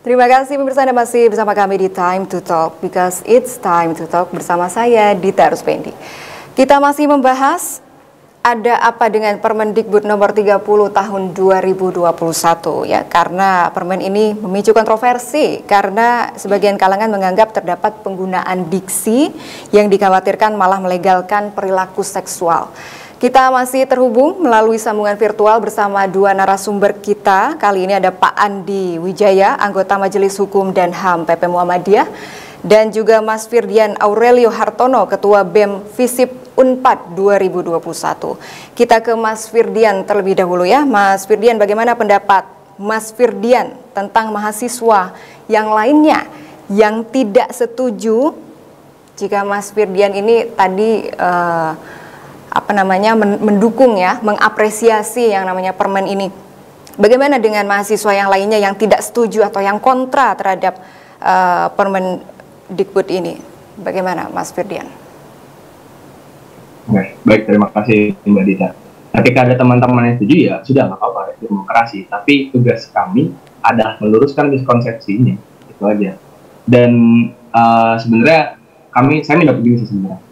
Terima kasih pemirsa, Anda masih bersama kami di Time to Talk, because it's time to talk bersama saya, Dita Ruspendi. Kita masih membahas ada apa dengan Permendikbud nomor 30 tahun 2021 ya, karena permen ini memicu kontroversi karena sebagian kalangan menganggap terdapat penggunaan diksi yang dikhawatirkan malah melegalkan perilaku seksual. Kita masih terhubung melalui sambungan virtual bersama dua narasumber kita. Kali ini ada Pak Andi Wijaya, anggota Majelis Hukum dan HAM PP Muhammadiyah, dan juga Mas Firdian Aurelio Hartono, Ketua BEM Visip Unpad 2021. Kita ke Mas Firdian terlebih dahulu ya. Mas Firdian, bagaimana pendapat Mas Firdian tentang mahasiswa yang lainnya yang tidak setuju jika Mas Firdian ini tadi mendukung ya, mengapresiasi yang namanya permen ini. Bagaimana dengan mahasiswa yang lainnya yang tidak setuju atau yang kontra terhadap permen Dikbud ini? Bagaimana Mas Firdian? Baik, terima kasih Mbak Dita. Ketika ada teman-teman yang setuju ya sudah, nggak apa-apa, itu demokrasi. Tapi tugas kami adalah meluruskan miskonsepsi ini, itu aja. Dan sebenarnya saya mendapat begini sebenarnya.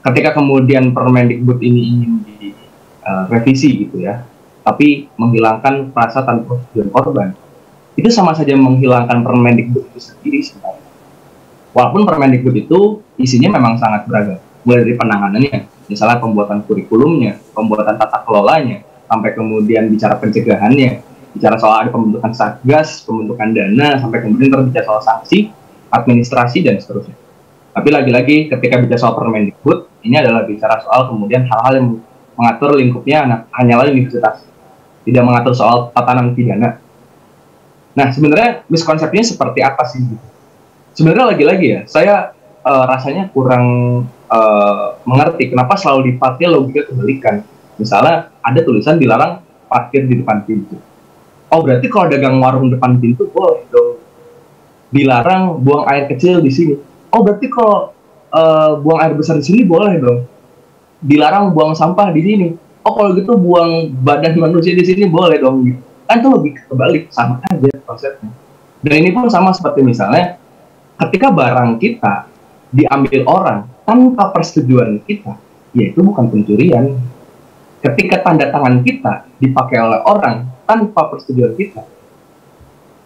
Ketika kemudian Permendikbud ini ingin direvisi gitu ya, tapi menghilangkan frasa tanpa persetujuan korban, itu sama saja menghilangkan Permendikbud itu sendiri sebenarnya. Walaupun Permendikbud itu isinya memang sangat beragam, mulai dari penanganannya, misalnya pembuatan kurikulumnya, pembuatan tata kelolanya, sampai kemudian bicara pencegahannya, bicara soal ada pembentukan satgas, pembentukan dana, sampai kemudian terbicara soal sanksi, administrasi, dan seterusnya. Tapi lagi-lagi ketika bicara soal Permendikbud, ini adalah bicara soal kemudian hal-hal yang mengatur lingkupnya hanyalah universitas, tidak mengatur soal tatanan pidana. Nah, sebenarnya miskonsepsinya seperti apa sih? Sebenarnya lagi-lagi ya, saya rasanya kurang mengerti kenapa selalu dipakai logika kebalikan. Misalnya ada tulisan dilarang parkir di depan pintu. Oh, berarti kalau dagang warung depan pintu boleh dong. Dilarang buang air kecil di sini. Oh, berarti kalau buang air besar di sini boleh dong. Dilarang buang sampah di sini. Oh, kalau gitu buang badan manusia di sini boleh dong. Kan itu lebih kebalik, sama aja konsepnya. Dan ini pun sama seperti misalnya ketika barang kita diambil orang tanpa persetujuan kita, ya itu bukan pencurian. Ketika tanda tangan kita dipakai oleh orang tanpa persetujuan kita,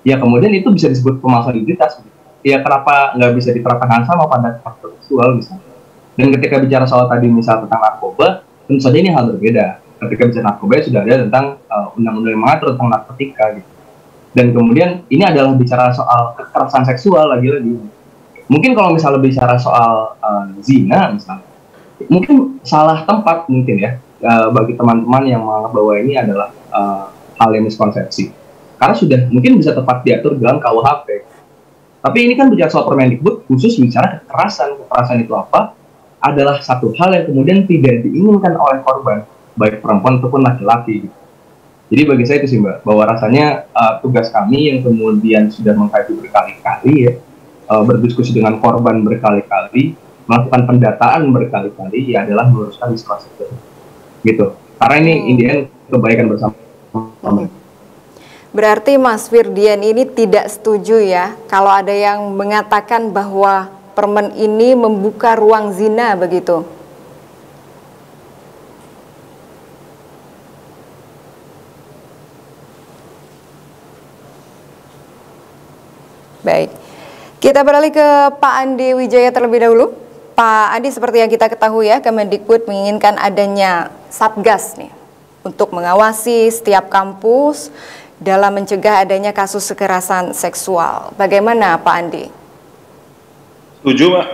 ya kemudian itu bisa disebut pemalsuan identitas. Ya kenapa nggak bisa diterapkan hal sama pada faktor seksual misalnya. Dan ketika bicara soal tadi misal tentang narkoba, tentu saja ini hal berbeda. Ketika bicara narkoba sudah ada tentang undang-undang yang mengatur tentang narkotika gitu. Dan kemudian ini adalah bicara soal kekerasan seksual lagi-lagi. Mungkin kalau misalnya bicara soal zina misalnya, mungkin salah tempat mungkin ya bagi teman-teman yang menganggap bahwa ini adalah hal yang miskonsepsi. Karena sudah mungkin bisa tepat diatur dalam KUHP. Tapi ini kan bicara soal Permendikbud khusus bicara kekerasan. Kekerasan itu apa? Adalah satu hal yang kemudian tidak diinginkan oleh korban, baik perempuan ataupun laki-laki. Jadi bagi saya itu sih Mbak, bahwa rasanya tugas kami yang kemudian sudah mengkaji berkali-kali ya, berdiskusi dengan korban berkali-kali, melakukan pendataan berkali-kali, ya adalah meluruskan diskusi itu. Gitu. Karena ini Indian kebaikan bersama. Berarti Mas Firdian ini tidak setuju ya kalau ada yang mengatakan bahwa permen ini membuka ruang zina begitu? Baik, kita beralih ke Pak Andi Wijaya terlebih dahulu. Pak Andi, seperti yang kita ketahui ya, Kemendikbud menginginkan adanya satgas nih untuk mengawasi setiap kampus dalam mencegah adanya kasus kekerasan seksual. Bagaimana Pak Andi? Setuju Pak.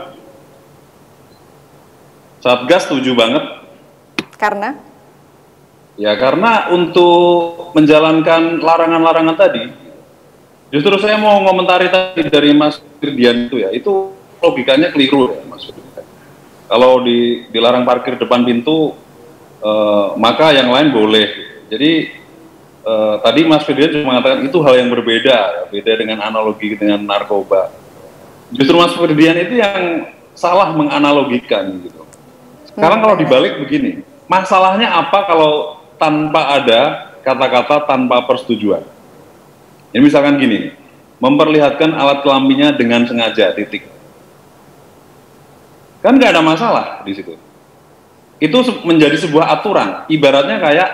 Satgas setuju banget. Karena? Ya karena untuk menjalankan larangan-larangan tadi, justru saya mau ngomentari tadi dari Mas Firdian itu ya, itu logikanya keliru ya Mas Firdian. Kalau dilarang parkir depan pintu, maka yang lain boleh. Jadi tadi Mas Firdian cuma mengatakan itu hal yang berbeda, beda dengan analogi dengan narkoba. Justru Mas Firdian itu yang salah menganalogikan gitu. Sekarang kalau dibalik begini, masalahnya apa kalau tanpa ada kata-kata tanpa persetujuan? Ini misalkan gini, memperlihatkan alat kelaminnya dengan sengaja, titik. Kan nggak ada masalah di situ. Itu menjadi sebuah aturan. Ibaratnya kayak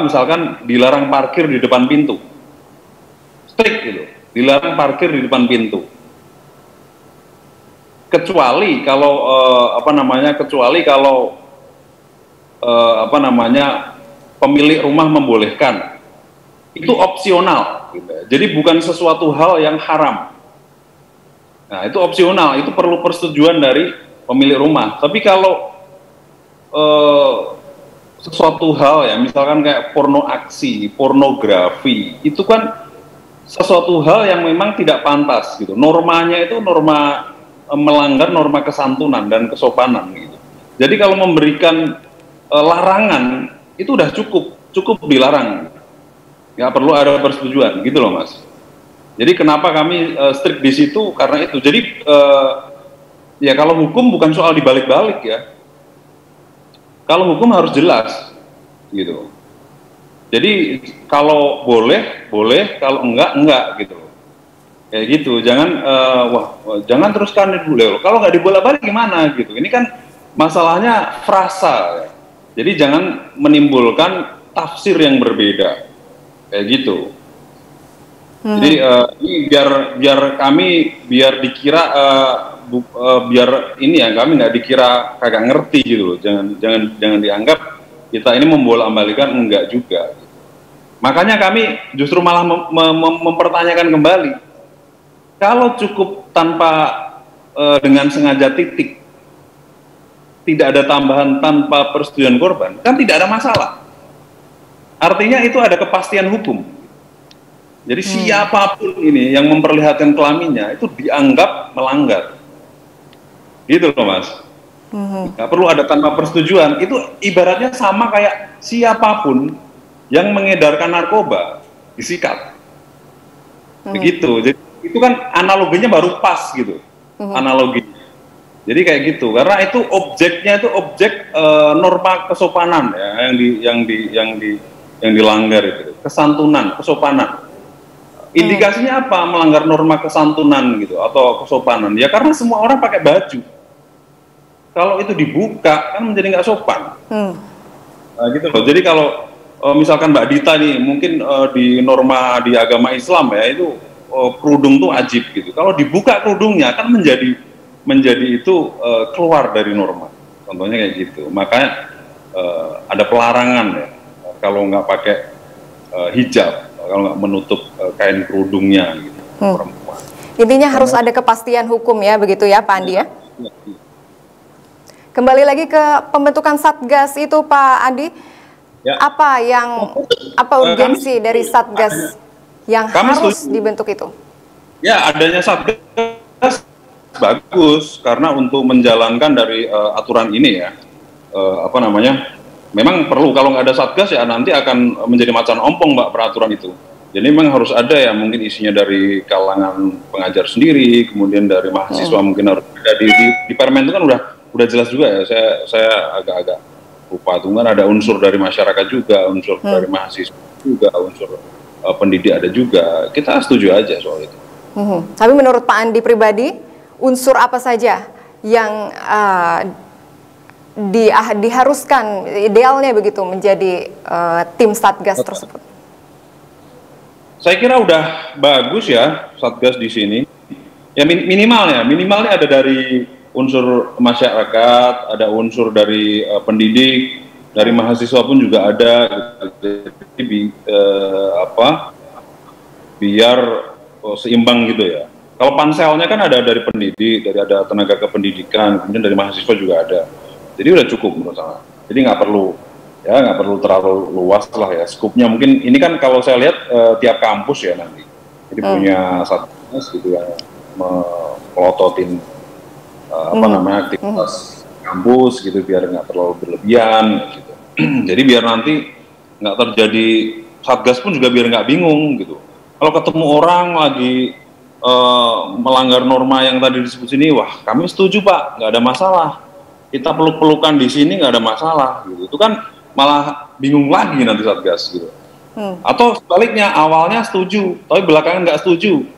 misalkan dilarang parkir di depan pintu, strict gitu, dilarang parkir di depan pintu. Kecuali kalau pemilik rumah membolehkan, itu opsional. Gitu. Jadi bukan sesuatu hal yang haram. Nah itu opsional, itu perlu persetujuan dari pemilik rumah. Tapi kalau sesuatu hal ya, misalkan kayak porno aksi, pornografi, itu kan sesuatu hal yang memang tidak pantas gitu. Normanya itu melanggar norma kesantunan dan kesopanan gitu. Jadi kalau memberikan larangan itu udah cukup dilarang, nggak perlu ada persetujuan gitu loh Mas. Jadi kenapa kami strict di situ karena itu. Jadi ya kalau hukum bukan soal dibalik-balik ya. Kalau hukum harus jelas, gitu. Jadi kalau boleh, kalau enggak, gitu. Kayak gitu. Jangan, jangan teruskan dulu. Kalau nggak dibolak-balik gimana, gitu. Ini kan masalahnya frasa. Ya. Jadi jangan menimbulkan tafsir yang berbeda, kayak gitu. Jadi ini biar kami dikira biar ini ya kami nggak dikira kagak ngerti gitu loh. Jangan dianggap kita ini membolak-balikan, enggak juga. Makanya kami justru malah mempertanyakan kembali. Kalau cukup tanpa dengan sengaja titik, tidak ada tambahan tanpa persetujuan korban, kan tidak ada masalah. Artinya itu ada kepastian hukum. Jadi siapapun ini yang memperlihatkan kelaminnya itu dianggap melanggar. Gitu loh Mas. Nggak perlu ada tanpa persetujuan. Itu ibaratnya sama kayak siapapun yang mengedarkan narkoba disikat. Begitu. Jadi itu kan analoginya baru pas gitu. Analoginya. Jadi kayak gitu. Karena itu objeknya itu objek norma kesopanan ya yang dilanggar itu. Kesantunan, kesopanan. Indikasinya apa melanggar norma kesantunan gitu atau kesopanan? Ya karena semua orang pakai baju. Kalau itu dibuka kan menjadi nggak sopan. Nah, gitu loh. Jadi kalau misalkan Mbak Dita nih mungkin di norma di agama Islam ya itu kerudung tuh wajib gitu. Kalau dibuka kerudungnya kan menjadi itu keluar dari norma. Contohnya kayak gitu. Makanya ada pelarangan ya kalau nggak pakai hijab, kalau nggak menutup kain kerudungnya gitu, perempuan. Intinya harus ada kepastian hukum ya, begitu ya Pak Andi ya? Kembali lagi ke pembentukan Satgas itu Pak Andi, apa urgensi dari Satgas yang harus dibentuk itu? Ya adanya Satgas bagus, karena untuk menjalankan dari aturan ini ya, memang perlu. Kalau nggak ada Satgas ya nanti akan menjadi macan ompong Mbak peraturan itu. Jadi memang harus ada ya, mungkin isinya dari kalangan pengajar sendiri, kemudian dari mahasiswa mungkin harus ada di Permen itu kan udah jelas juga ya. Saya agak-agak lupa tuh kan ada unsur dari masyarakat juga, unsur dari mahasiswa juga, unsur pendidik ada juga. Kita setuju aja soal itu. Tapi menurut Pak Andi pribadi, unsur apa saja yang diharuskan idealnya begitu menjadi tim Satgas tersebut? Saya kira udah bagus ya Satgas di sini. Ya minimalnya ada dari unsur masyarakat, ada unsur dari pendidik, dari mahasiswa pun juga ada. Jadi biar seimbang gitu ya. Kalau panselnya kan ada dari pendidik, ada tenaga kependidikan, kemudian dari mahasiswa juga ada. Jadi udah cukup menurut saya. Jadi nggak perlu terlalu luas lah ya skupnya. Mungkin ini kan kalau saya lihat tiap kampus ya nanti. Jadi punya Satgas gitu yang melototin aktivitas kampus gitu biar nggak terlalu berlebihan gitu. Jadi biar nanti nggak terjadi, Satgas pun juga biar nggak bingung gitu. Kalau ketemu orang lagi melanggar norma yang tadi disebut sini, wah kami setuju Pak, nggak ada masalah. Kita peluk-pelukan di sini nggak ada masalah gitu. Itu kan malah bingung lagi nanti Satgas gitu. Atau sebaliknya awalnya setuju, tapi belakangan nggak setuju,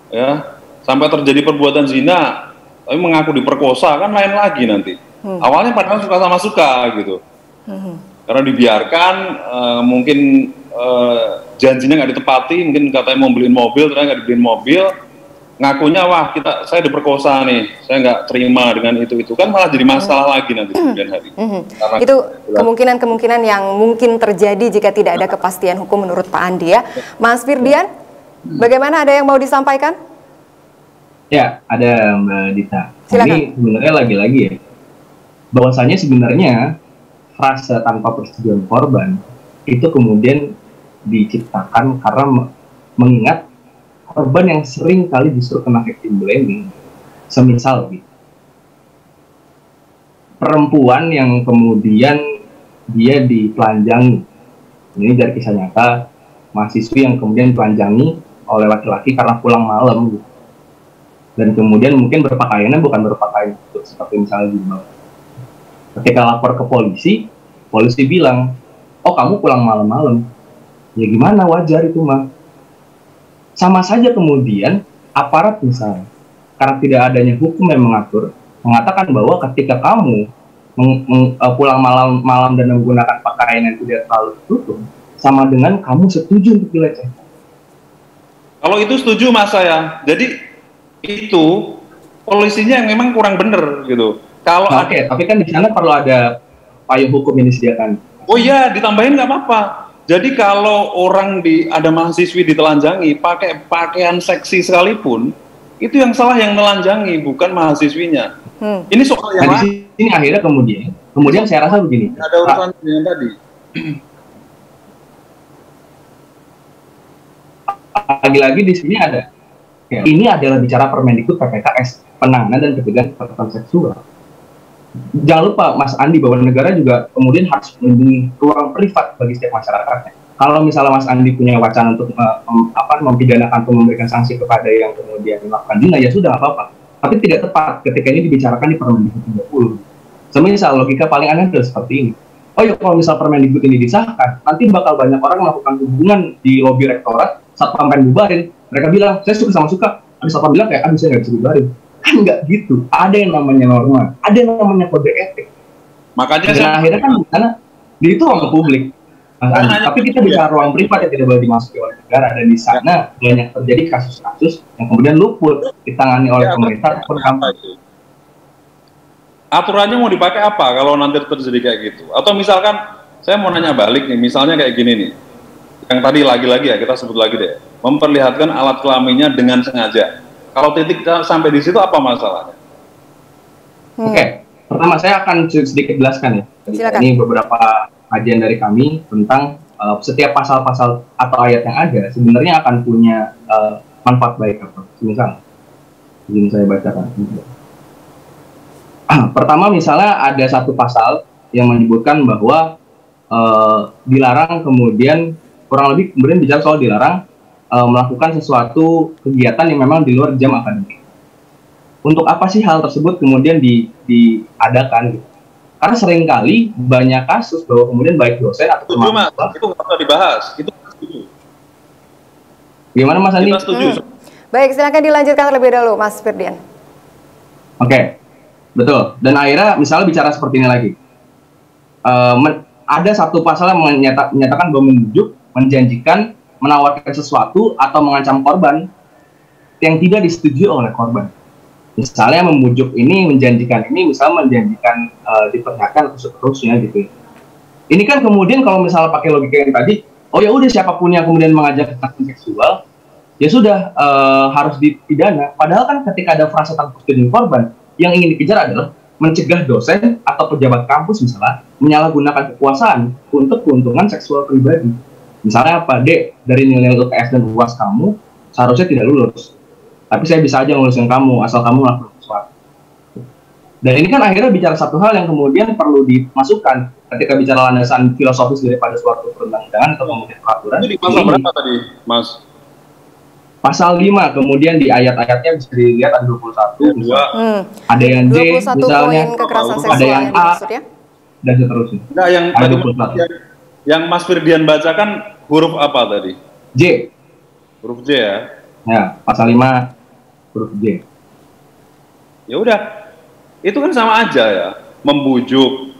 ya sampai terjadi perbuatan zina, tapi mengaku diperkosa, kan lain lagi nanti. Awalnya padahal suka sama suka gitu, karena dibiarkan, mungkin janjinya nggak ditepati, mungkin katanya mau beliin mobil, ternyata nggak dibeliin mobil, ngakunya wah saya diperkosa nih, saya nggak terima dengan itu kan malah jadi masalah lagi nanti kemudian hari. Itu kemungkinan-kemungkinan yang mungkin terjadi jika tidak ada kepastian hukum menurut Pak Andi ya. Mas Firdian, bagaimana, ada yang mau disampaikan? Ya, ada Mbak Dita. Silakan. Ini sebenarnya lagi-lagi ya, bahwasanya sebenarnya frase tanpa persetujuan korban itu kemudian diciptakan karena mengingat korban yang sering kali justru kena victim blaming. Semisal gitu, perempuan yang kemudian dia ditelanjangi, ini dari kisah nyata, mahasiswi yang kemudian ditelanjangi oleh laki-laki karena pulang malam gitu. Dan kemudian mungkin berpakaiannya bukan berpakaian seperti misalnya jilbab. Ketika lapor ke polisi, polisi bilang, oh kamu pulang malam-malam. Ya gimana, wajar itu mah. Sama saja kemudian aparat misalnya, karena tidak adanya hukum yang mengatur, mengatakan bahwa ketika kamu pulang malam dan menggunakan pakaian yang tidak terlalu tertutup, sama dengan kamu setuju untuk dilecehkan. Kalau itu setuju mas saya. Jadi itu polisinya yang memang kurang bener gitu. Kalau Oke, tapi kan di sana perlu ada payung hukum yang disediakan. Oh iya, ditambahin nggak apa-apa. Jadi kalau ada mahasiswi ditelanjangi pakai pakaian seksi sekalipun, itu yang salah yang nelanjangi, bukan mahasiswinya. Ini soal yang nah, di sini akhirnya kemudian saya rasa begini. Ada urusan dengan tadi. Lagi-lagi di sini ada. Ya, ini adalah bicara Permendikbud PPKS, penanganan dan pencegahan kekerasan seksual. Jangan lupa Mas Andi bahwa negara juga kemudian harus melindungi ruang privat bagi setiap masyarakatnya. Kalau misalnya Mas Andi punya wacana untuk mempidanakan atau memberikan sanksi kepada yang kemudian melakukan zina, ya sudah apa-apa. Tapi tidak tepat ketika ini dibicarakan di Permendikbud 30. Semisal logika paling aneh adalah seperti ini. Oh ya, kalau misal Permendikbud ini disahkan, nanti bakal banyak orang melakukan hubungan di lobi rektorat, satpam pengen bubarin. Mereka bilang, saya suka sama suka. Ada satpam bilang kayak, aduh saya nggak bisa bubarin. Kan nggak gitu. Ada yang namanya norma, ada yang namanya kode etik. Makanya dan akhirnya kan di sana, di itu ruang publik. Tapi kita bicara ruang privat yang tidak boleh dimasuki oleh negara, dan di sana banyak terjadi kasus-kasus yang kemudian luput ditangani oleh pemerintah ataupun kampanye. Aturannya mau dipakai apa kalau nanti terjadi kayak gitu? Atau misalkan saya mau nanya balik nih, misalnya kayak gini nih, yang tadi lagi-lagi ya kita sebut lagi deh, memperlihatkan alat kelaminnya dengan sengaja. Kalau titik sampai di situ apa masalahnya? Oke, pertama saya akan sedikit jelaskan ya. Silakan. Ini beberapa kajian dari kami tentang setiap pasal-pasal atau ayat yang ada sebenarnya akan punya manfaat baik apa. Misal, izin saya bacakan. Pertama misalnya ada satu pasal yang menyebutkan bahwa dilarang kemudian kurang lebih kemudian bicara soal dilarang melakukan sesuatu kegiatan yang memang di luar jam akademik. Untuk apa sih hal tersebut kemudian diadakan gitu? Karena seringkali banyak kasus bahwa kemudian baik dosen atau mahasiswa itu nggak usah dibahas, itu setuju. Gimana Mas Andi? Kita setuju. Baik, silakan dilanjutkan terlebih dahulu Mas Firdian. Oke, betul. Dan akhirnya misalnya bicara seperti ini lagi. Ada satu pasal yang menyatakan bahwa menunjuk, menjanjikan, menawarkan sesuatu atau mengancam korban yang tidak disetujui oleh korban. Misalnya membujuk ini, menjanjikan ini, misalnya menjanjikan diperlihatkan atau seterusnya gitu. Ini kan kemudian kalau misalnya pakai logika yang tadi, oh ya udah siapapun yang kemudian mengajak kekerasan seksual, ya sudah harus dipidana. Padahal kan ketika ada frasa tanpa persetujuan korban, yang ingin dikejar adalah mencegah dosen atau pejabat kampus misalnya menyalahgunakan kekuasaan untuk keuntungan seksual pribadi. Misalnya apa, Dek, dari nilai UTS dan UAS kamu seharusnya tidak lulus. Tapi saya bisa aja ngurusin kamu, asal kamu melakukan sesuatu. Dan ini kan akhirnya bicara satu hal yang kemudian perlu dimasukkan ketika bicara landasan filosofis daripada suatu perundang-undangan atau kemudian peraturan. Itu di pasal berapa tadi, Mas? Pasal 5, kemudian di ayat-ayatnya bisa dilihat ada 21, ada yang D, 21 misalnya, poin kekerasan ada seksual yang A, ya? dan seterusnya. Nah, yang Mas Firdian bacakan huruf apa tadi? J. Huruf J ya. Ya, pasal 5 huruf J. Ya udah, itu kan sama aja ya, membujuk,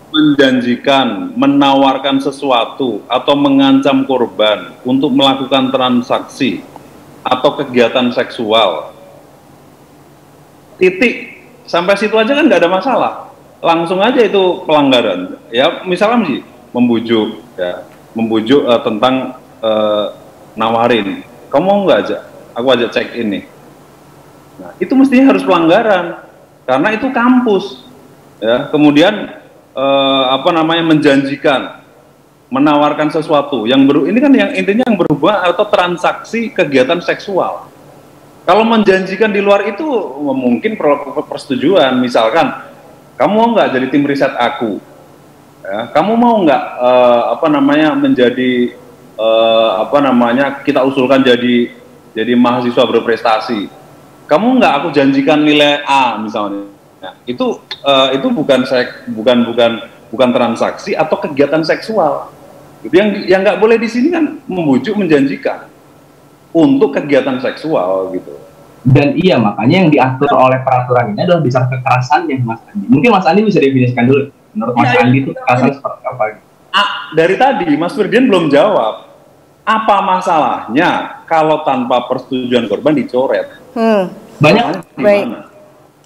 menjanjikan, menawarkan sesuatu atau mengancam korban untuk melakukan transaksi atau kegiatan seksual. Titik, sampai situ aja kan nggak ada masalah, langsung aja itu pelanggaran. Ya, misalnya sih membujuk, ya, membujuk tentang nawarin, kamu mau nggak aja, aku ajak cek ini. Nah, itu mestinya harus pelanggaran karena itu kampus, ya. Kemudian menjanjikan, menawarkan sesuatu yang ini kan yang intinya yang berhubungan atau transaksi kegiatan seksual. Kalau menjanjikan di luar itu mungkin persetujuan, misalkan kamu mau nggak jadi tim riset aku, ya, kamu mau nggak menjadi kita usulkan jadi mahasiswa berprestasi. Kamu nggak aku janjikan nilai A misalnya. Nah, itu bukan transaksi atau kegiatan seksual. Yang nggak boleh di sini kan membujuk, menjanjikan untuk kegiatan seksual gitu. Dan iya, makanya yang diatur oleh peraturan ini adalah bisa kekerasannya, Mas Andi. Mungkin Mas Andi bisa definisikan dulu. Menurut Mas Andi itu kekerasan seperti apa? Dari tadi Mas Firdian belum jawab. Apa masalahnya kalau tanpa persetujuan korban dicoret? Banyak.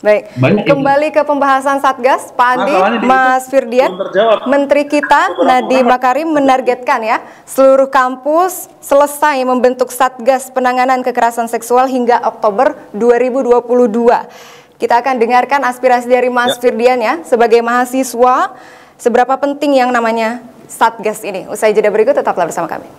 Baik. Kembali ke pembahasan Satgas, Pak Andi, Mas Firdian, Menteri kita Nadiem Makarim menargetkan ya seluruh kampus selesai membentuk Satgas penanganan kekerasan seksual hingga Oktober 2022. Kita akan dengarkan aspirasi dari Mas Firdian ya sebagai mahasiswa, seberapa penting yang namanya Satgas ini. Usai jeda berikut tetaplah bersama kami.